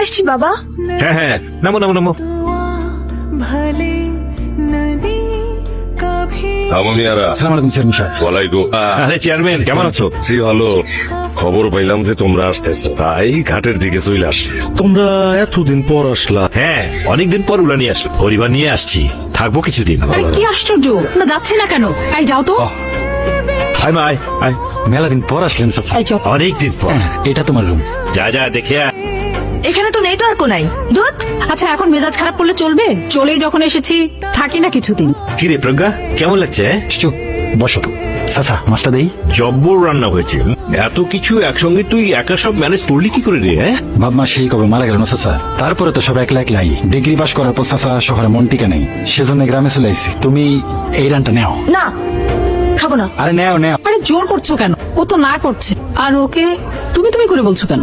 আসছি বাবা। হ্যাঁ হ্যাঁ, নামো নামো নামো। আসসালামু আলাইকুম চেয়ারম্যান সাহেব। ওয়ালাইকুম। আরে চেয়ারম্যান, কেমন আছো? জি ভালো। খবর পাইলাম যে তোমরা আসতেছো, তাই ঘাটের দিকে চলে আস। তোমরা এতদিন পর আসলা। হ্যাঁ, অনেকদিন পর উলা নিয়ে আসলো, পরিবার নিয়ে আসছি, থাকবো কিছুদিন। আরে কি আশ্চর্য, না যাচ্ছে না কেন? এই যাও তো। আয় মা, আয় আয়। মেলা দিন পর আসলেন চাচা। এই চল। অনেকদিন পর। এটা তোমার রুম। যা যা দেখে আয়। এখানে তো নেটওয়ার্কও নাই। দুধ আচ্ছা এখন মেজাজ খারাপ করলে চলবে? চলেই যখন এসেছি থাকি না কিছুদিন। কি রে প্রজ্ঞা, কেমন লাগছে? চুপ বসো। চাচা মাছটা দেই। জব্বর রান্না হয়েছে। এত কিছু একসঙ্গে তুই একা সব ম্যানেজ করলি কি করে রে? হ্যাঁ, বাপ-মা সেই কবে মারা গেল না চাচা। তারপরে তো সব একলা একলাই। ডিগ্রি পাস করার পর চাচা শহরে মন টিকা নেই, সেজন্য গ্রামে চলে আইছি। তুমি এই রানটা নেও। না, খাবো না। আরে নেও নেও। আরে জোর করছো কেন? ও তো না করছে। আর ওকে তুমি তুমি করে বলছো কেন?